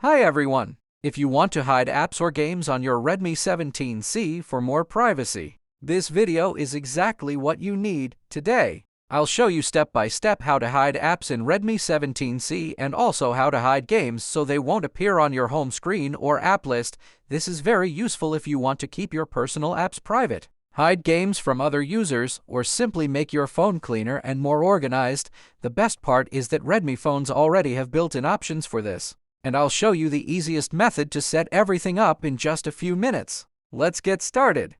Hi everyone! If you want to hide apps or games on your Redmi 17C for more privacy, this video is exactly what you need today. I'll show you step by step how to hide apps in Redmi 17C and also how to hide games so they won't appear on your home screen or app list. This is very useful if you want to keep your personal apps private, hide games from other users, or simply make your phone cleaner and more organized. The best part is that Redmi phones already have built-in options for this, and I'll show you the easiest method to set everything up in just a few minutes. Let's get started.